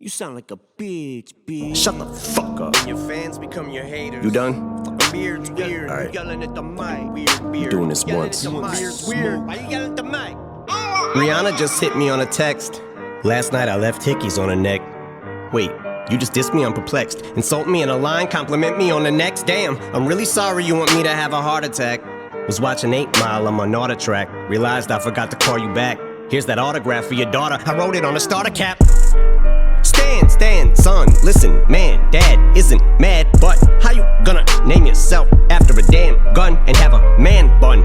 You sound like a bitch. Shut the fuck up. Your fans become your haters. You done? Fucking beard's weird. All right. You yelling at the mic. Weird. I'm doing this once. Beard's weird. Why you yelling at the mic? Rihanna just hit me on a text. Last night I left hickeys on her neck. Wait, you just dissed me? I'm perplexed. Insult me in a line, compliment me on the next. Damn, I'm really sorry you want me to have a heart attack. Was watching 8 Mile on my Naughter track. Realized I forgot to call you back. Here's that autograph for your daughter. I wrote it on a starter cap. Stand, son, listen, man, dad isn't mad, but how you gonna name yourself after a damn gun and have a man bun?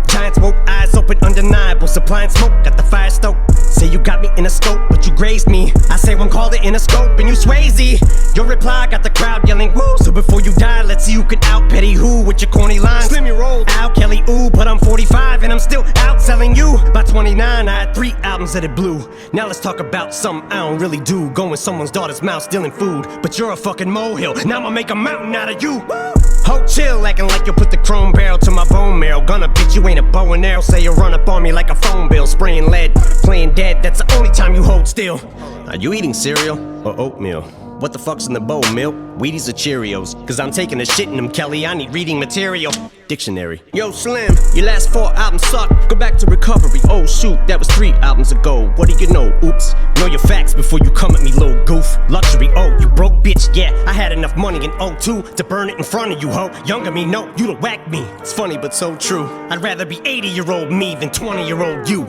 Giant smoke, eyes open, undeniable, supplying smoke, got the fire stoked. Say you got me in a scope, but you grazed me. I say one called it in a scope, and you Swayze. Your reply got the crowd yelling woo. So before you die, let's see who can out petty who with your corny lines. Slim your roll, Al Kelly, ooh, but I'm 45 and I'm still outselling you. By 29, I had 3 albums that it blew. Now let's talk about something I don't really do. Go in someone's daughter's mouth, stealing food, but you're a fucking molehill. Now I'ma make a mountain out of you. Ho, chill, acting like you'll put the chrome barrel to my bone marrow. Gonna bitch, you ain't a bow and arrow. Say you run up on me like a phone bill. Spraying lead, playing dead, that's the only time you hold still. Are you eating cereal or oatmeal? What the fuck's in the bowl, milk? Wheaties or Cheerios? Cause I'm taking a shit in them, Kelly, I need reading material. Dictionary. Yo, Slim, your last 4 albums suck. Go back to recovery. Oh shoot, that was 3 albums ago. What do you know? Oops. Know your facts before you come at me, little goof. Luxury, oh, you broke bitch, yeah. I had enough money in 02 to burn it in front of you, ho. Younger me, no, you'd have whacked me. It's funny but so true. I'd rather be 80-year-old me than 20-year-old you.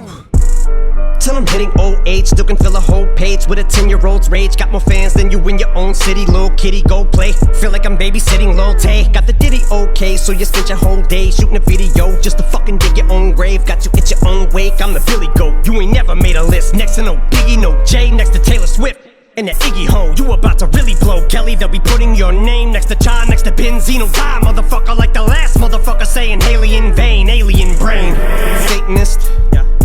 Till I'm hitting old age, still can fill a whole page with a 10-year-old's rage. Got more fans than you in your own city, little kitty, go play. Feel like I'm babysitting Lil Tay. Got the ditty okay, so you spent your whole day shooting a video just to fucking dig your own grave. Got you at your own wake, I'm the Billy Goat. You ain't never made a list, next to no Biggie, no Jay, next to Taylor Swift. And the Iggy Ho, you about to really blow, Kelly. They'll be putting your name next to Cha, next to Benzino. Die, motherfucker, like the last motherfucker saying Haley in vain, alien brain. Satanist,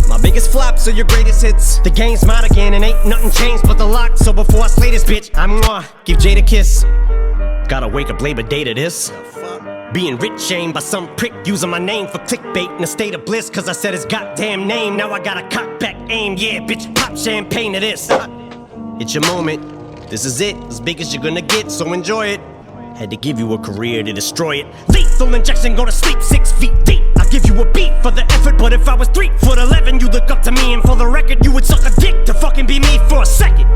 my biggest flops are your greatest hits. The game's mine again and ain't nothing changed but the lock. So before I slay this bitch, I'm gonna give Jade a kiss. Gotta wake up Labor Day to this. Being rich shamed by some prick using my name for clickbait in a state of bliss. Cause I said his goddamn name, now I gotta cock back aim. Yeah, bitch, pop champagne to this. It's your moment, this is it, as big as you're gonna get, so enjoy it. Had to give you a career to destroy it. Lethal injection, go to sleep 6 feet deep. I'll give you a beat for the effort, but if I was 3'11", you look up to me, and for the record, you would suck a dick to fucking be me for a second.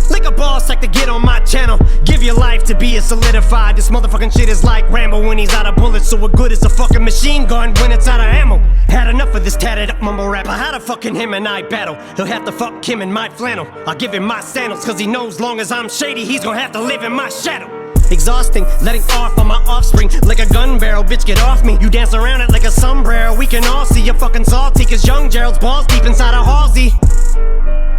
Lick a boss like to get on my channel. Give your life to be a solidified. This motherfucking shit is like Rambo when he's out of bullets, so what good is a fucking machine gun when it's out of ammo? Had enough of this tatted up mumble rapper. How the fucking him and I battle? He'll have to fuck him in my flannel. I'll give him my sandals, cause he knows long as I'm shady, he's gonna have to live in my shadow. Exhausting, letting off on my offspring like a gun barrel, bitch get off me. You dance around it like a sombrero, we can all see you're fucking salty. Cause young Gerald's balls deep inside a Halsey.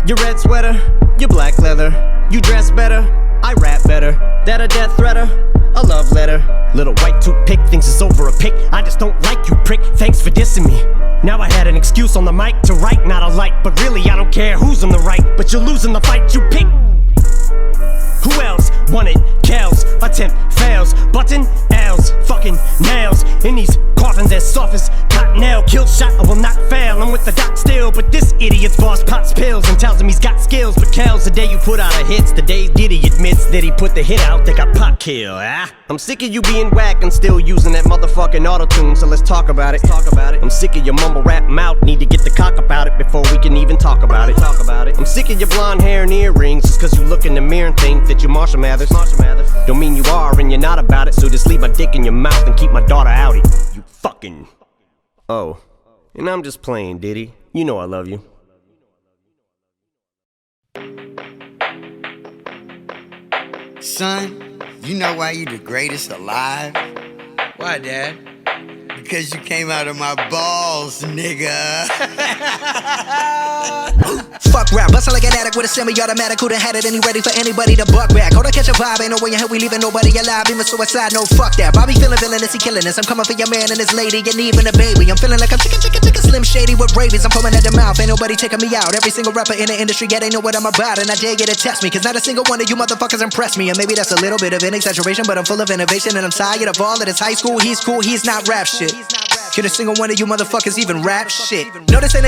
Your red sweater, your black leather. You dress better, I rap better. That a death threater, a love letter. Little white toothpick thinks it's over a pick. I just don't like you, prick, thanks for dissing me. Now I had an excuse on the mic to write, not a light. But really I don't care who's on the right, but you're losing the fight you pick. Who else wanted Kells? Attempt fails, button L's, fucking nails in these coffins as soft as cottonelle. Kill shot, I will not fail. I'm with the doc still, but this idiot's boss pops pills and tells him he's got skills. But Kells, the day you put out a hits, the day Diddy admits that he put the hit out, they got pop kill. I'm sick of you being whack and still using that motherfucking auto-tune, so let's talk about it. I'm sick of your mumble rap mouth, need to get the cock about it before we can even talk about it. I'm sick of your blonde hair and earrings, just cause you look in the mirror and think that you're Marshall Mathers. Don't mean you are and you're not about it, so just leave my dick in your mouth and keep my daughter outie. You fucking... Oh, and I'm just playing, Diddy. You know I love you. Son, you know why you the greatest alive? Why, Dad? Because you came out of my balls, nigga. Fuck rap, bustin' like an addict with a semi-automatic. Who done had it and he ready for anybody to buck back? Hold on, catch a vibe, ain't no way in hell we leaving nobody alive. Even suicide, no fuck that. Bobby feeling villainous, he killing us. I'm coming for your man and his lady, and even a baby. I'm feeling like I'm chicken, Slim Shady with rabies. I'm foaming at the mouth, ain't nobody taking me out. Every single rapper in the industry, yeah, they know what I'm about. And I dare you to test me, cause not a single one of you motherfuckers impress me. And maybe that's a little bit of an exaggeration, but I'm full of innovation. And I'm tired of all of this high school, he's cool, he's not rap shit. Can a single one of you motherfuckers even rap shit? No, this ain't a